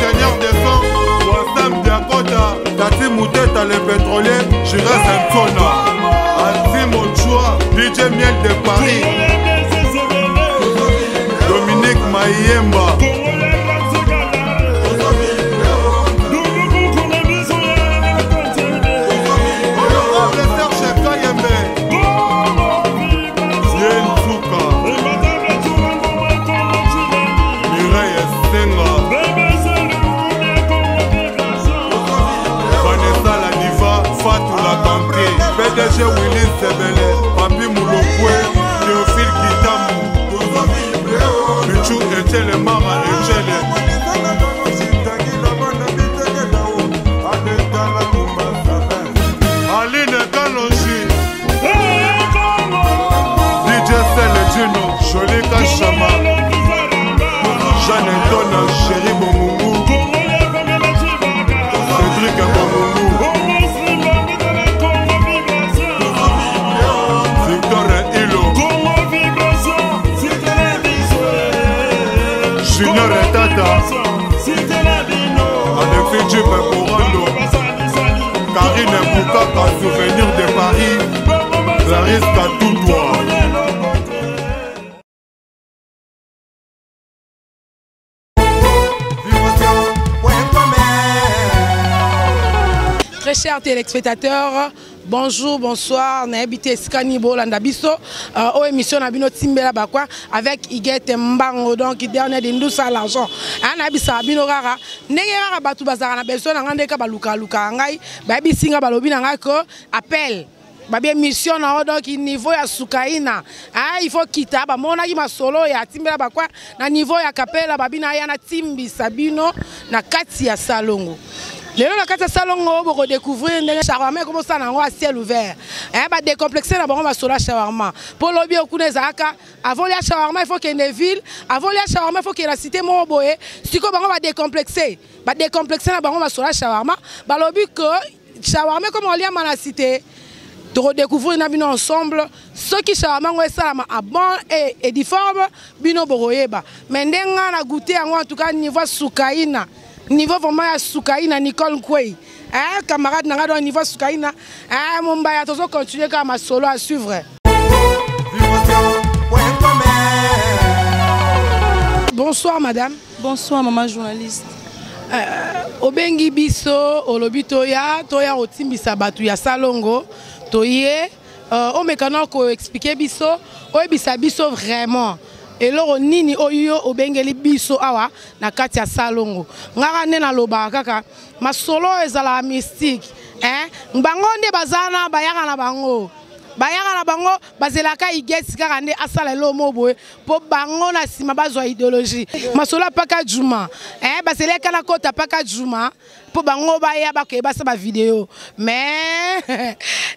ingénieur de son, Wassam Diakota, Tati Mouteta le pétrolier, Jira Zentona, Ati Mochua, DJ Miel de Paris, Dominique Mayemba, PDG Willy Sebele, Papi Moulokwe, Théophile Kitamu, Michou Echele, Mama Echele, Aline Kalonji, DJ Sele Gino, Jolika Chama, Jeanne Antona, Chéri Momoumou, Cédric Momoumou, Junior et Tata, Anne Fidjipe Corando, Karine Boukaka, souvenir de Paris, Clarisse Katoutoua. Très chers téléspectateurs, bonjour, bonsoir. On a habité Skanibo, Landabiso, aux émissions Nabino Timbela Bakwa avec Iguette Mbango, donc dernier de nous à l'argent. On a habité Abino Rara, Negera Batu Bazar, on a besoin d'un rendez-vous Baluka Luka Ngai, Baby Singa Balobi Nangako, appel. Babi mission na donc niveau ya Sukaina. Ah, il faut quitter ba mona ki masolo ya Timbela Bakwa na niveau ya Kapela babi na ya na Timbi Sabino na kati ya Salongo. Lelo na kati ya Salongo boko découvrir ndenge shawarma comme ça nango à ciel ouvert. Ba décomplexer na bango basola shawarma. Pour lobi okuneza aka avant la shawarma il faut qu'il y ait une ville, avant la shawarma il faut qu'il y ait la cité Moboé. Siko bango ba décomplexer. Ba décomplexer na bango basola shawarma. Ba lobi que shawarma comme on lia na cité. De redécouvrir nabino ensemble ceux qui shawarma ngo esalama à bon et difforme bino boroyeba. Mais ndenga na goûter en tout cas niveau Sukaina. Niveau vraiment ya Sukaina Nicole Kwei. Camarade nanga dans niveau Sukaina. Mombaya tozo continuer comme solo à suivre. Bonsoir madame. Bonsoir maman journaliste. Obengi biso olobi toya otimbisa batu ya Salongo toye o mekana ko expliquer biso o ebisa biso vraiment eloro nini oyo obengeli biso awa na kati ya Salongo ngaka nde na loba kaka masolo ezala mystique mbango nde bazana bayaka na bango bazelaka igesi kaka nde asala elo moboye po bango na sima bazwa idéologie masolo paka juma bazeleka na kota paka juma po bango baya bakeba sa ba vidéo mais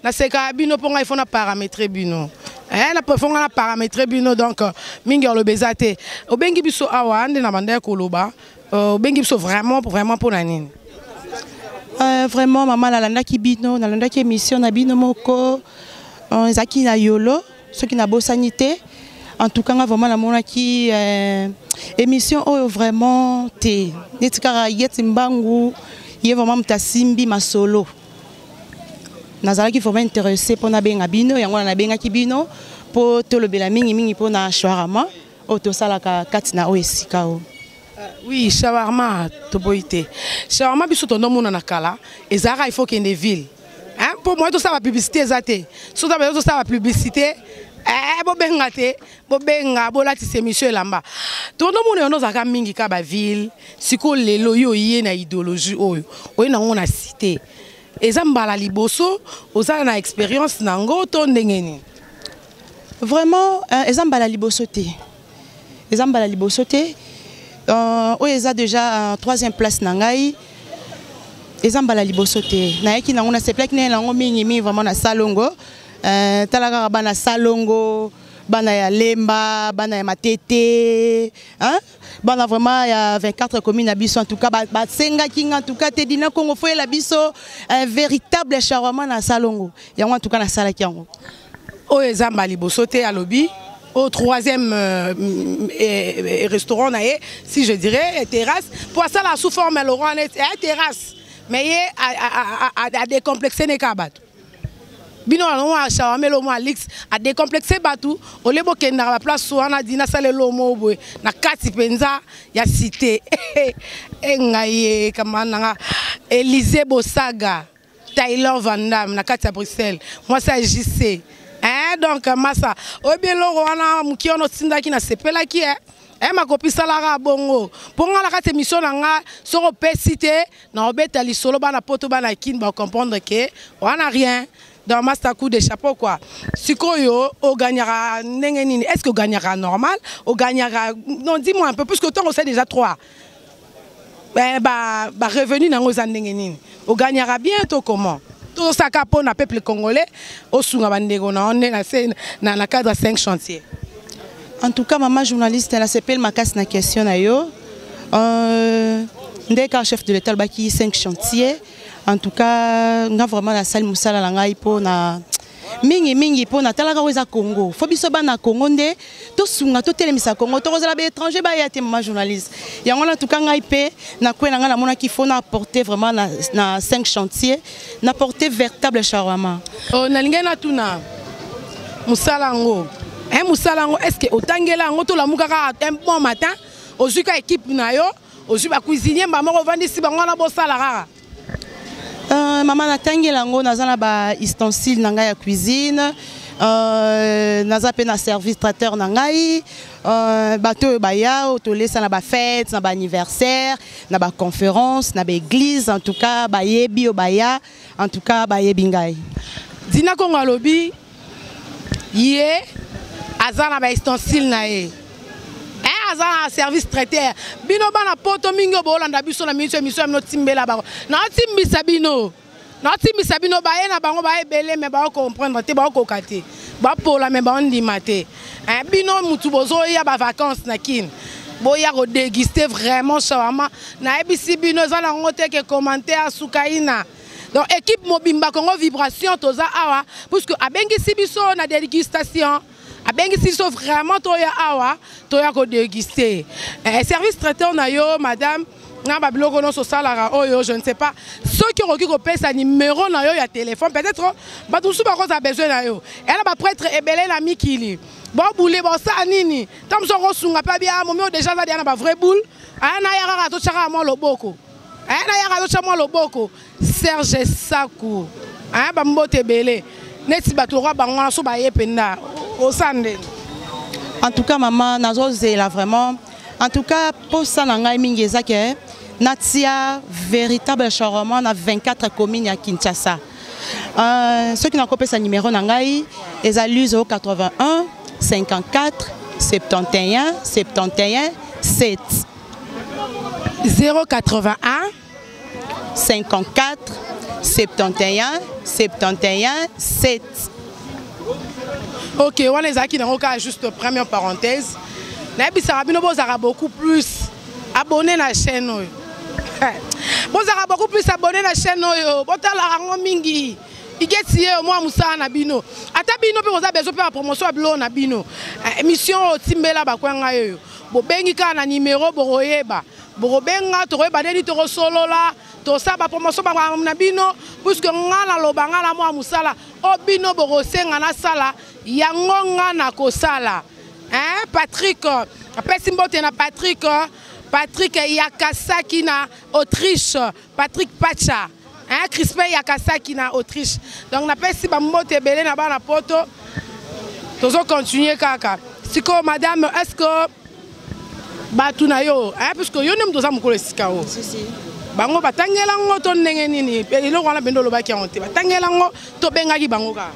na seka bino ponga il faut na paramétrer bino na fonga na paramétrer bino donc mingi lo bezate obengi biso awa nde na banda ko loba obengi biso vraiment pour nani vraiment maman nalanda ki bino nalanda ki émission na bino moko Zaki na yolo, ceux qui n'a pas sanité. En tout cas, vraiment la mona qui émission oh vraiment te. Netikara yeti mbangu, yé vraiment mtasimbi masolo. Nazala qui vraiment intéressé pour na benga bino, yango na benga kibino pour te le bela mingi pour na shawarma, auto salaka katina o esika o. Oui, shawarma toboité. Shawarma biso tondo mona na kala, ezara il faut qu'il y ait des villes. Pour moi, tout ça va publicité, ça va publicité. Bobenga, bolati c'est monsieur Lamba. Tout le monde est dans mingi kaba ville. Si ko lelo yo yé na idéologie oyo, oyo na on a cité. Ezambala liboso, oza na expérience nango to ndengeni. Vraiment, ezambala liboso te. Ezambala liboso te. Oyo eza déjà troisième place nangai. Ezambala liboso te na yaki nango na seplek ne nango mingi vraiment na Salongo talaka bana Salongo bana ya Lemba bana ya Matete bana vraiment ya 24 communes à biso en tout cas ba senga kinga en tout cas te dina Congo foi la biso un véritable shawarma na Salongo yango en tout cas na sala kiango o ezambala liboso te alobi au troisième restaurant, si je dirais, terrasse. Pour ça, la sous-forme, elle aura une terrasse. Mais il a décomplexé les cabats. Bino a chawame lomo Alix a décomplexé batou au lebo kenda la place so ana dina sale lomo boy na kati penza ya cité engaye kama nanga Élysée Bosaga Taylor Van Damme na kati ya Bruxelles moi ça JC donc massa obi loro ana mukiono tindaki na sepela ki ma copie salara bongo ponga la kati émission nanga soro pesité na obeta lisolo bana poto bana kin ba comprendre que on a rien. Dans master coup de chapeau quoi. Si koyo o gagnera nengenini, est-ce que o gagnera normal, o gagnera non dis-moi un peu plus que temps on sait déjà 3. Bah revenu dans aux nengenini. O gagnera bientôt comment? Tout ça capo na peuple congolais au sunga bandego na on est na cadre 5 chantiers. En tout cas maman journaliste elle s'appelle Makas na question na yo. Ndeka chef de l'état baki 5 chantiers. En tout cas, on a vraiment la salle Moussala Langai pour na mingi pour na talaka weza Congo. Faut biso ba na Congo ndé to sunga to telemisa Congo to kozala ba étranger ba ya te ma journaliste. Ya on a tout cas ngai pe na kwena nga na mona ki faut na apporter vraiment na 5 chantiers, na apporter véritable shawarma. Oh na linga na tuna Moussala ngo. Moussala ngo est-ce que otangela ngo to la mukaka un bon matin, ozuka équipe na yo, ozuba cuisinier ba mo vendre si bango na bosala rara. Maman natangi lango nazana ba ustensile nanga ya cuisine nazape na service traiteur nangai bato baya otolesa na ba fête na ba anniversaire na ba conférence na ba église en tout cas ba yebi obaya en tout cas ba yebi ngai dina ko ngalobi yé azana ba ustensile na ye azana service traiteur bino bana poto mingo bolanda biso na mission no timbela ba na timbisa bino ba na bango ba ebele me ba comprendre te ba ko kate ba pola me ba ndima te bino mutu bozo ya ba vacances na kin boya ko déguster vraiment shawarma na ebisi bino za na ngote ke commentaire sukaina donc équipe Mobimba Congo Vibration toza awa parce que abengi sibiso na dégustation abengi siso vraiment toya awa toya ko déguster service traiteur na yo madame na ba biloko no so salara oyo je ne sais pas ceux qui ont ko pesa numéro na yo ya téléphone peut-être ba tout ba ko za besoin na yo elle ba prêtre ebele na mikili bon boule bon ça nini tam so ko sunga pa bia momi déjà za dia na ba vrai boule ana ya ka to chaka mo loboko ana ya ka to chaka mo loboko Serge Sakou ba mbote belé neti ba to roi bango na so ba yependa au sande. En tout cas maman nazo zela vraiment en tout cas pour ça nanga mingi ezake natia véritable shawarma na 24 communes à Kinshasa. Ceux qui n'ont pas ce numéro nangai ezali 081 54 71 71 7 081 54 71 71 7. Ok, on est aquí dans le juste première parenthèse. Nabisa Bino Bozara beaucoup plus abonné à la chaîne. Bozara beaucoup plus abonné à la chaîne. Botala rango mingi. Igeti moi Moussa na bino. Ata bino pe oza besoin pe promotion blo na bino. Émission Timbela bakwanga yo. Bo bengi ka na numéro boroyeba. Borobenga toroyeba deni toro solo la. To saba promotion ba na bino puisque ngala lobanga la moi Moussala. O bino borosenga na sala yango ngana ko sala. Patrick, Patrick Yakasaki na Autriche, Patrick Pacha, Crispin Yakasaki na Autriche. Donc on appelle si Bambote Belé na bana poto. Toujours continuer kaka. Siko madame, est-ce que batuna yo, puisque yo nem doza mukolo sikao. Si si. Bango batangela ngo to ndenge nini? Eloko wana bendo lobaki onte. Batangela ngo to bengaki bango ka.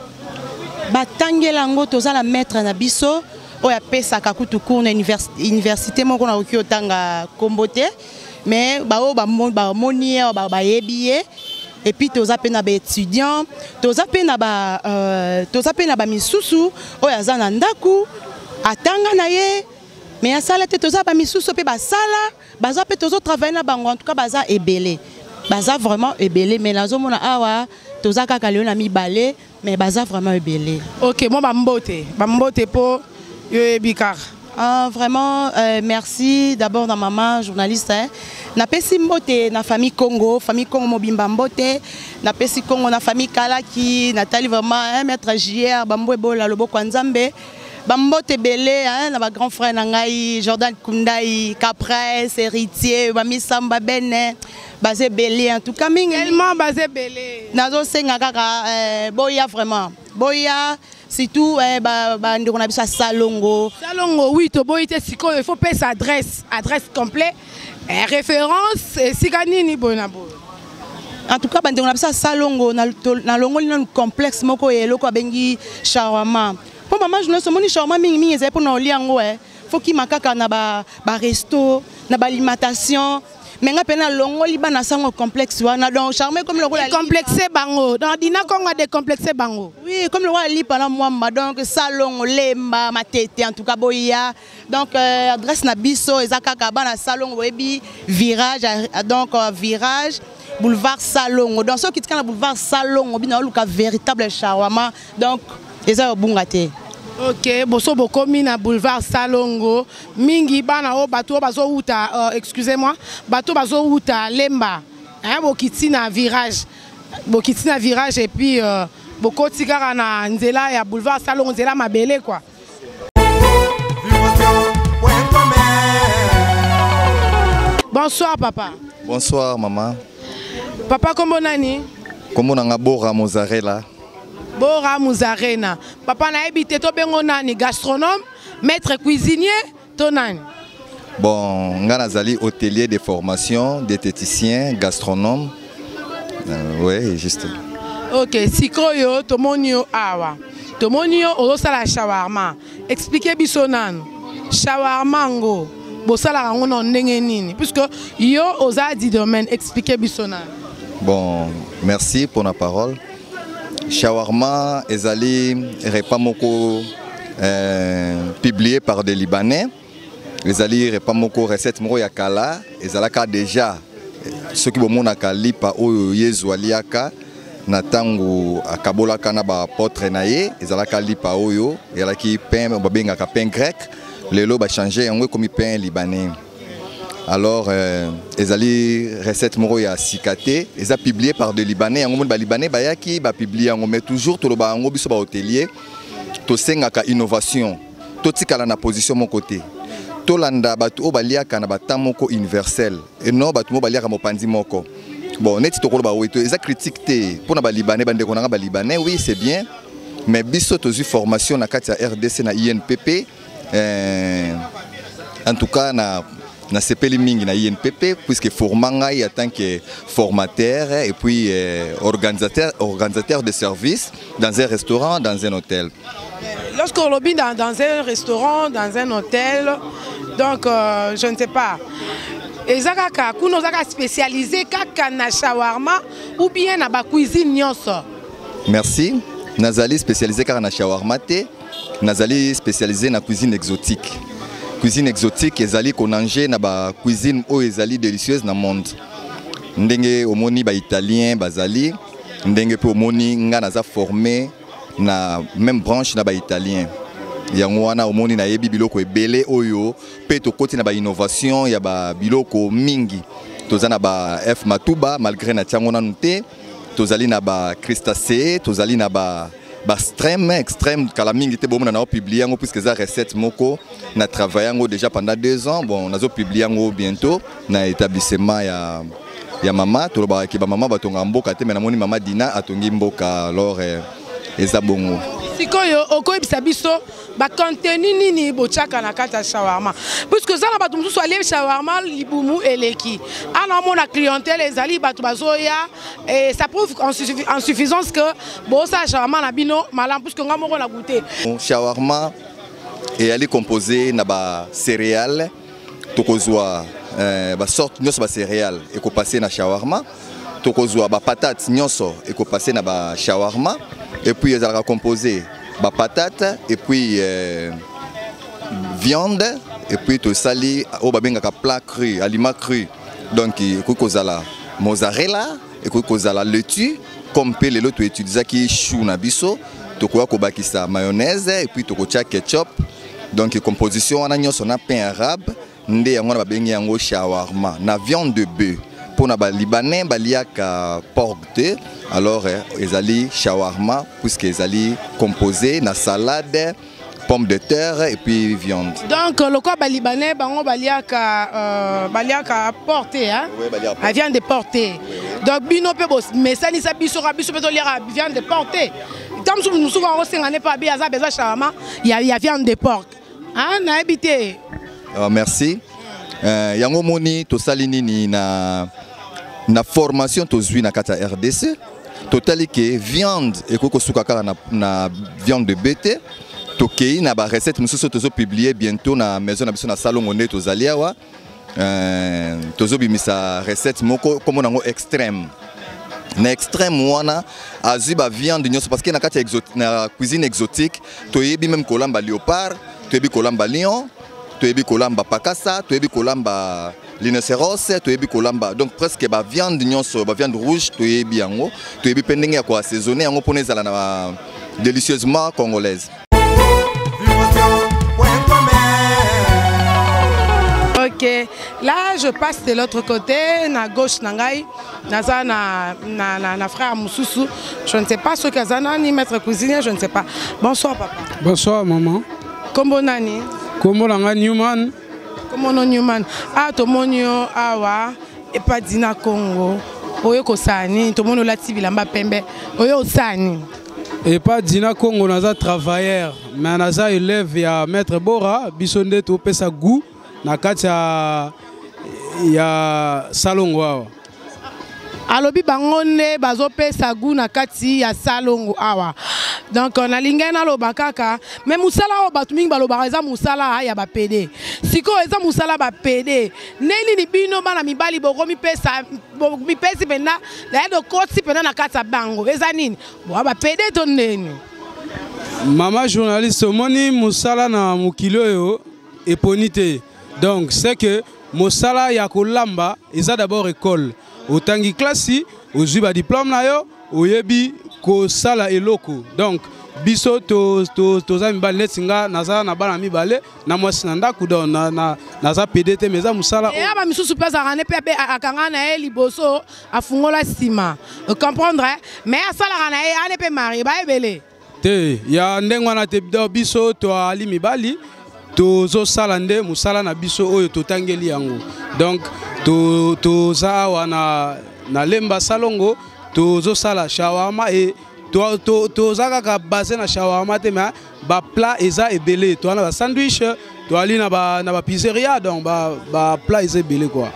Batangela ngo toza la maître na biso. Oya pesa kakutu cours na université moko na oki otanga kombote mais ba moni ba yebiye et puis toza pe na ba étudiant toza pe na ba misusu oya za na ndaku atanga na ye mais asala te toza ba misusu pe ba sala baza pe tozo travailler na bango en tout cas baza ebele baza vraiment ebele mais nazo mona awa toza kaka leo na mibale mais baza vraiment ebele. OK moi bambote po Vraiment, merci d'abord à maman, journaliste. Na pesi mbote na famille Congo Mobimba mbote, na pesi Congo na famille Kalaki, Nathalie vraiment maître JR Bambwe Bola Loboko Nzambe, Bambote belé na ba grand frère nangai Jordan Kundai, Capres, héritier, Bami Samba Bene, basé belé en tout cas mingi. Tellement basé belé. Nazo senga kaka boya vraiment. Boya surtout on a besoin Salongo. Salongo oui, to boyite siko il faut payer sa adresse complète. Référence Siganini Bonabo. En tout cas, on a besoin Salongo na longo lino complexe moko eloko bengi shawarma. Pour maman je ne sais pas shawarma mingi ezali pour na liango faut ki makaka na ba resto, na ba alimentation. Mais nga pena longo liba na sango complexe wana donc charmé comme le roi complexé bango dans dina konga décomplexé bango. Oui, comme le roi li pendant moi donc salon lemba matete en tout cas boya donc adresse na biso ezakaka bana salon webi virage donc virage boulevard Salongo donc ceux qui sont dans boulevard Salongo bina luka véritable shawarma donc eza bungate. Ok, boso bokomi na boulevard Salongo, mingi bana o bato bazo uta, excusez-moi, bato bazo uta lemba, bokiti na virage et puis bokoti kaka na nzela ya boulevard Salongo nzela mabele quoi. Bonsoir papa. Bonsoir maman. Papa comment nani? Comment nanga Bora Mozzarella. Bora Mozzarella. Papa na habité to bengo nani gastronome, maître cuisinier, to nani? Bon, nga nazali hôtelier de formation, diététicien, gastronome. Oui, juste. Ok, sikoyo tomonio awa. Tomonio osala shawarma. Expliquez biso nani. Shawarma ngo bosala ngo na ndenge nini puisque yo oza di domaine expliquez biso nani. Bon, merci pour la parole. Shawarma ezali repas moko publié par des Libanais. Ezali repas moko recette moko ya kala. Ezalaka déjà ceux qui bomonaka lipa oyo yezu aliaka na tango akabolaka na ba potre na ye. Ezalaka lipa oyo ezalaki pain babengaka pain grec. Lelo ba changer yango comme pain libanais. Alors, ezali recette moro ya sikate, eza publié par des Libanais. Yango ba Libanais ba yaki ba publié yango mais toujours to ba yango biso ba hôtelier to sengaka innovation. To tikala na position mon côté. To landa batu o baliaka na batam moko universel et non batu mo baliaka mo pandi moko. Bon, neti to ko ba weto eza critique te pour na ba Libanais bande ko na ba Libanais oui, c'est bien. Mais biso to formation na kati ya RDC na INPP en tout cas na sepeli mingi na INPP puisque formangai en tant que formateur et puis organisateur de services dans un restaurant, dans un hôtel. Lorsqu'on lobby dans un restaurant, dans un hôtel, donc je ne sais pas. Ezaka kuno zaka spécialisé kaka na shawarma ou bien na ba cuisine nyonso. Merci. Nazali spécialisé car na shawarma te, nazali spécialisé na cuisine exotique. Cuisine exotique ezali konanje na ba cuisine o ezali délicieuse na monde. Ndenge omoni ba italien bazali, ndenge pe omoni nga naza formé na même branche na ba italien. Yango wana omoni na yebi biloko ebele oyo pe to koti na ba innovation ya ba biloko mingi. Toza na ba F Matuba malgré na tiango nanu te, tozali na ba crustacé, tozali na ba extrême kala mingi te bomona na publié yango puisque za recette moko na travaillé yango déjà pendant 2 ans. Bon nazo publié yango bientôt na établissement ya mama to ba ki ba mama batonga mboka te mais na moni mama Dina atongi mboka alors eza bongo. Sikoyo okoyebisa biso ba contenu nini bochaka na kata shawarma puisque ça na bato mususu ali shawarma libumu eleki ana mona clientèle ezali bato bazoya et ça prouve en suffisance que bosa shawarma na bino malam puisque nga moko na goûter. Shawarma et ali composé na ba céréales tokozwa ba sorte nyonso ba céréales et ko passer na shawarma tokozwa ba patates nyonso et ko passer na ba shawarma. Et puis ils ont composé ba patate et puis viande et puis tout sali au babengaka plat cru, aliment cru. Donc kozala mozzarella et kozala laitue comme pe lelo to utiliser ki chou na biso to ko bakisa mayonnaise et puis to ko tia ketchup Donc composition wana nyonso na pain arabe nde yango na babengi yango shawarma na viande de bœuf. Pour les Libanais, il y a porc de, alors ils shawarma, puisqu'ils allaient composer na salade, pommes de terre et puis viande. Donc le quoi Libanais, il y a porté, hein? Oui, la viande de portée. Donc bino pe boss, mais ça ni ça biso peut lire viande de portée. Comme nous souvent on sait n'est pas bien ça besoin shawarma, il y a viande de porc. Hein, na habité. Merci. Yango moni to salini ni na formation to zui na kata RDC totali ke viande ekoko sukaka na viande de bête to kei na ba recette mususu tozo publier bientôt na maison na biso na salon onde to zaliawa tozo bimisa recette moko comme nango extrême na extrême wana azui ba viande nyonso parce que na kata na cuisine exotique to yebi même kolamba léopard to yebi kolamba lion to yebi kolamba pakasa to yebi kolamba l'inocéros to yebi kolamba donc presque ba viande nyonso ba viande rouge to yebi yango to yebi pendenge ya ko assaisonner yango pona ezala na délicieusement congolaise. Ok, là je passe de l'autre côté, na gauche nangai, naza na frère Moussoussou, je ne sais pas ce que zana ni maître cuisinier, je ne sais pas. Bonsoir papa. Bonsoir maman. Kombo nani? Kombo nanga Newman. Kombo no Newman. Ah tomonio awa et pas dina Congo. Oyo kosani, tomono lati bilamba pembe. Oyo osani. Et pas dina Congo naza travailleur, mais naza élève ya maître Bora, bisonde to pesa goût na kati ya salongo awa. Alobi bangonde bazopesa goût na kati ya salongo awa. Donc on a lingena lo bakaka mais musala o batu mingi balo baraza musala ya ba PD. Siko eza musala ba PD. Neni ni bino bana mibali boko mi pesa pena la do koti pena na kati bango. Eza nini? Bo ba PD to neni. Mama journaliste moni musala na mukilo yo eponite. Donc c'est que musala ya kolamba eza d'abord école. Otangi classe, ozui ba diplôme na yo, oyebi ko sala eloko. Donc biso to za mibale netinga naza na bana mibale na mwasi na ndaku don naza PDT meza musala. Et aba misusu pesa rane pepe akanga na e liboso afungola sima. Comprendre mais asala rana e ane pe mari ba ebele. Te ya ndengwa na te biso to ali mibali to zo sala nde musala na biso oyo to tangeli yango. Donc to za wana na lemba salongo to zo sala shawarma et to za kaka basé na shawarma te mais ba plat eza ebele to na ba sandwich to ali na ba pizzeria donc ba plat eza ebele quoi.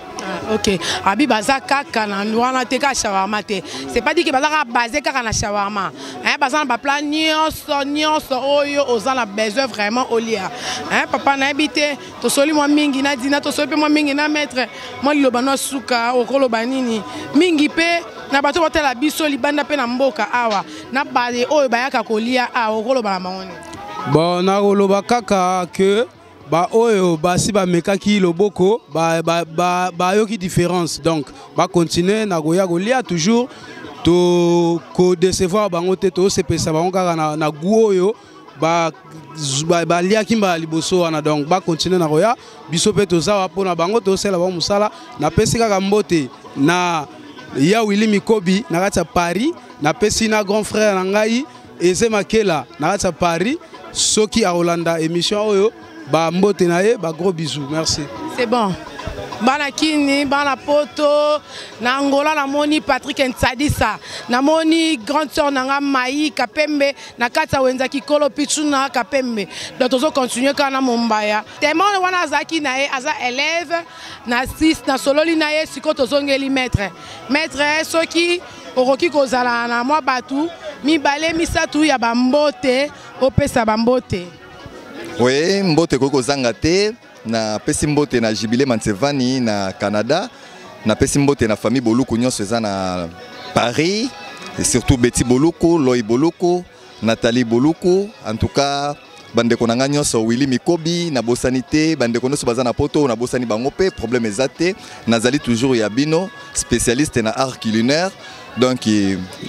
Ok, abi baza kaka na wana te ka shawarma te. C'est pas dit que baza basé kaka na shawarma. Hein baza na ba plat nyonso oyo ozana besoin vraiment olia. Hein papa na habité to soli mo mingi na dina to soli pe mo mingi na maître mo liloba no suka okoloba nini. Mingi pe na bato botela biso libanda pe na mboka awa. Na bale oyo bayaka kolia awa okoloba na mangoni. Bon na koloba kaka que ba oyo basi ba mekaki loboko ba yoki différence donc ba continuer na goya golia toujours to ko décevoir bango te to se pesa bango kaka na goût oyo ba lia kimba liboso wana donc ba continuer na goya biso pe to zawa pona bango to sela ba musala na pesi kaka mbote na ya Willy Mikobi na kati Paris na pesi na grand frère na ngai Eze Makela na kati Paris soki a Hollanda émission oyo ba mbote na ye ba gros bisous merci. C'est bon. Bana kini bana poto na Angola na moni Patrick Nsadisa na moni grande sœur nanga Mai Kapembe na kata wenzaki kolo pichu na Kapembe donc tozo continuer kana Mombaya tellement wana zaki na ye aza élève na 6 na sololi na ye siko tozongeli maître soki oroki kozala na mwa batu mibale misatu ya bambote opesa bambote. Oui, mbote koko zanga te na pesi mbote na Jibile Mansevani na Canada na pesi mbote na famille Boluku nyonso eza na Paris et surtout Betty Boluku, Loy Boluku, Nathalie Boluku en tout cas bandeko nanga nyonso Willy Mikobi na bosanité bandeko nyonso baza na poto na bosani bango pe problème ezate nazali toujours ya bino spécialiste na art culinaire donc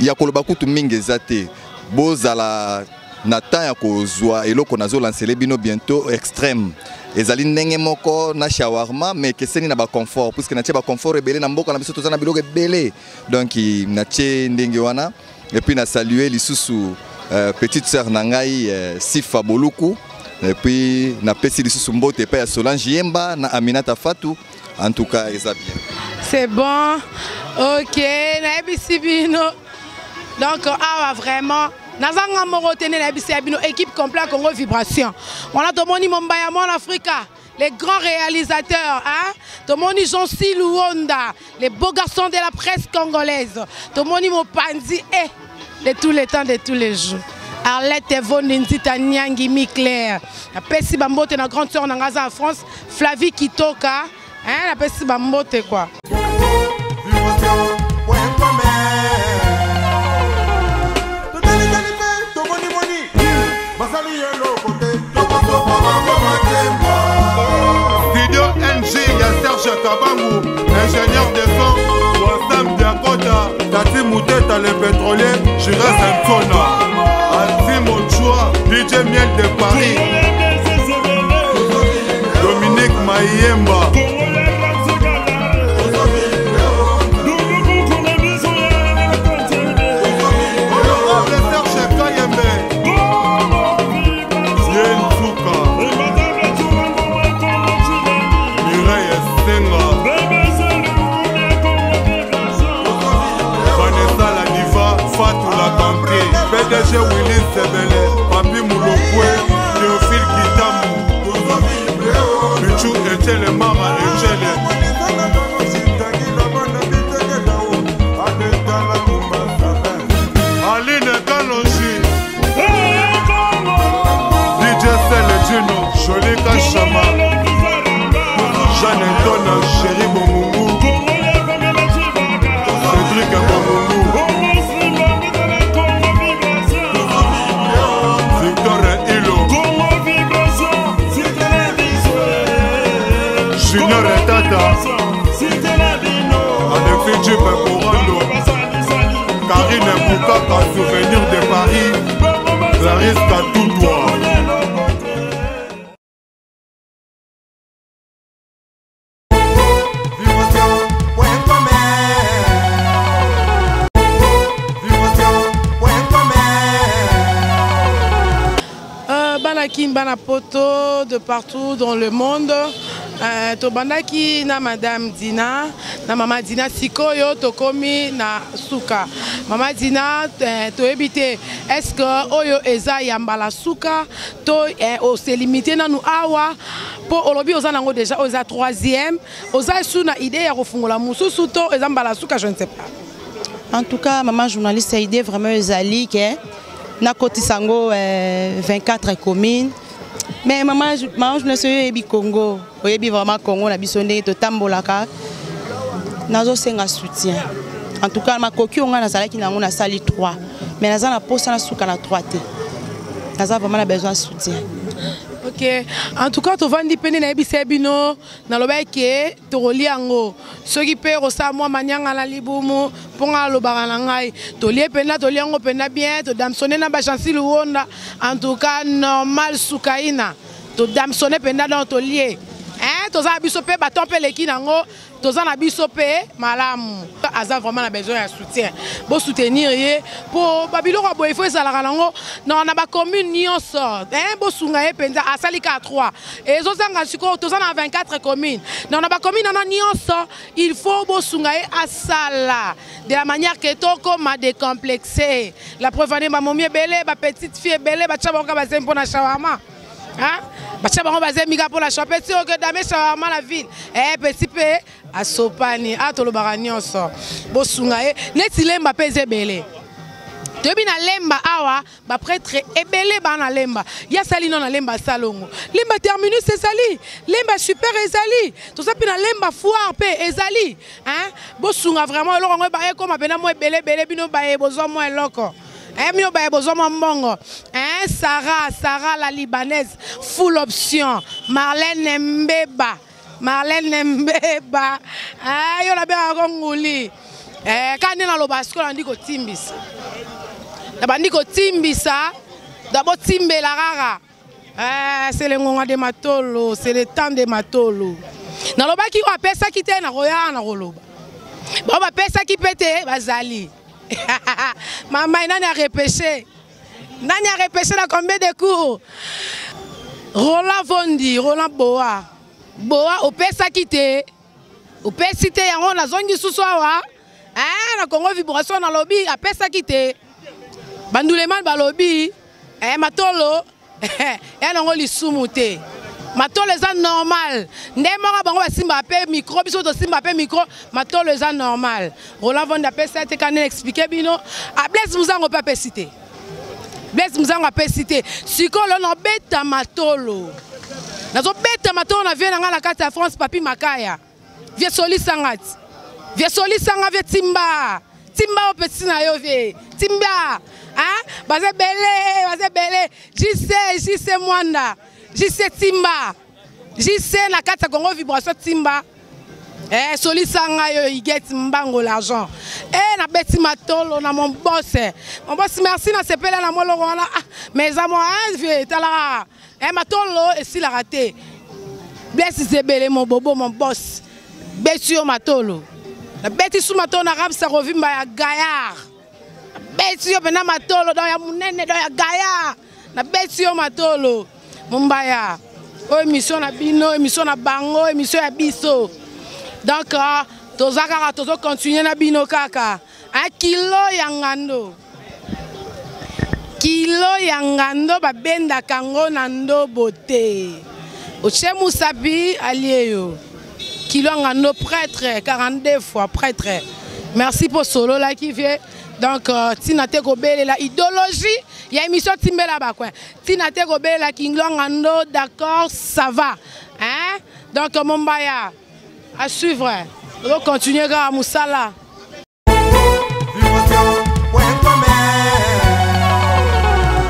ya koloba kutu mingi ezate bozala Nathan ya kozwa eloko nazo lancer bino bientôt extrême. Ezali ndenge moko na shawarma mais keseni na ba confort puisque na tie ba confort ebele na mboka na biso tozana biloko ebele. Donc na tie ndenge wana et puis na saluer lisusu petite sœur nangai Sifa Boluku et puis na pesi lisusu mbote pa ya Solange Yemba na Aminata Fatou. En tout cas, eza bien. C'est bon. OK, na ebisi bino. Donc vraiment Nazanga Morotene na ebisi bino équipe complète Congo Vibration. On a Tomoni Mombaya Mon Africa, les grands réalisateurs, hein? Tomoni Jonsi Luonda, les beaux garçons de la presse congolaise. Tomoni Mopanzi de tous les temps, de tous les jours. Arlette Evon Nzita Nyangi Mikler. La Pessi Bambote, na grande sœur en France, Flavie Kitoka. Hein, la Pessi Bambote quoi. Studio NG, il y a Serge Kabangou, ingénieur de son, Wassam Diakota, Tati Mouteta le pétrolier, Jira Santona, Antimo Chua, DJ Miel de Paris, Dominique Mayemba. PDG Willis Sebele, Papi Moulokwe, Théophile Kitamou, Michou Echele, Mama Echele, Aline Kalonji, DJ Sele Gino, Jolika Chama, Jeanne Antona, Chéri Bomoumou, Cédric Bomoumou. Junior et Tata Alexis Djupe Corando Karine Boukaka, souvenir de Paris, Clarisse Katoudoua. Bana poto de partout dans le monde. Tobandaki na Madame Dina, na Mama Dina Sikoyo, tokomi na Suka. Mama Dina, to ebite, est-ce que Oyo Eza Yambala Suka, to se limité na nous awa, pour Olobi Oza nango déjà, Oza troisième, Oza sou na idée ya refungola musu suto, Eza Mbala Suka, je ne sais pas. En tout cas, maman journaliste a idée vraiment Ezali, na Koti Sango 24 communes. Mais maman je ne sais pas Congo, oyebi vraiment Congo na bisonde to tambolaka. Nazo senga soutien. En tout cas ma koki onga na zalaki nango na sali 3. Mais naza na posa na suka na 3 te. Naza vraiment besoin de soutien. Ok, en tout cas, tu vas dire que Sebino, na lobeke, tu relis ango. Ceux qui paient ça, moi, manianga la libumu, ponga lo baranangai. Tu lis pena, tu lis ango pena bien, tu damsonner na bachansi luonda. En tout cas, normal soukaina. Tu damsonner pena dans ton lit. Hein, tu as bisopé, baton peleki nango. Tu as bisopé, malam. Aza vraiment besoin de soutien. Pour soutenir, pour Babylone, il faut que ça la non, on a pas commune ni on sort. Hein, pour soutenir, penza à Salika 3. Et ils ont encore, tu as 24 communes. Non, on a pas commune ni on sort. Il faut pour soutenir à Sala. De la manière que tu comme à décomplexer. La preuve est ma momie belle, ma petite fille belle, ma chabonka va pour la shawarma. Hein? Bacha bango bazé miga pour la choper si on que dame shawarma la ville. Eh petit peu à Sopani, à Tolo Baranyoso. Bosunga e neti lemba peze belé. Debi na lemba awa ba prêtre ebelé ba na lemba. Ya sali non na lemba salongo. Lemba terminus ezali, lemba super ezali. Tout ça puis na lemba foire pe ezali. Hein? Bosunga vraiment lo ngo ba e comme apena mo ebelé belé bino ba e bozo mo eloko. Sarah la Libanaise, full option. Marlène Mbeba. Ah, yo la bien à Rongoli. Quand on a le basco, on dit que Timbisa. On dit que Timbisa, D'abord timbela rara. C'est le ngonga de matolo, c'est le temps de matolo. Na loba ki wa pesa ki te na roya na roloba. Ba ba pesa ki pete bazali. Maman nani a repêché. Nani a repêché na combien de coups? Roland Vondi, Roland Boa. Boa au pesa ki te. Au pesa te yango na zongi suswawa. Na Congo vibration na lobby a pesa ki te. Banduleman ba lobby. Matolo. Nango lisumu te. Matolo eza normal. Ndemora bango basimba pe micro biso to simba pe micro. Matolo eza normal. Roland Vondi a pesa te kanel expliquer bino. A Blaise Muzango pa pesite. Blaise Muzango a pesite. Sikolo no beta matolo. Nazo beta matolo na vie na la carte ya France papi makaya. Vie soli sangati. Vie soli sanga vie timba. Timba o petit na yo vie. Timba. Hein? Bazé belé. JC Mwanda. JC Timba. JC na carte Congo vibration Timba. Soli sanga yo iget mbango l'argent. Na beti matolo na mon boss. Mon boss merci na sepela na molo wana. Mais à moi vie tala. Matolo et si la raté. Blaise Zebele mon bobo mon boss. Beti yo matolo. Na beti sou matolo na rab sa rovimba ya Gaillard. Beti yo bena matolo dans ya munene dans ya Gaillard. Na beti yo matolo. Mumbaya. Émission na bino, émission na bango, émission ya biso. Donc tozakara tozo continuer na bino kaka. Un kilo yangando. Kilo yangando ba benda kango nando bote. Oche Moussapi alieyo. Kilo yangando prêtre 42 fois prêtre. Merci pour solo là qui vient. Donc tinate kobele la idéologie, il y a émission timbela ba quoi. Tinate kobele la kilo yangando d'accord, ça va. Hein? Donc Mombaya à suivre. On va continuer à Moussala.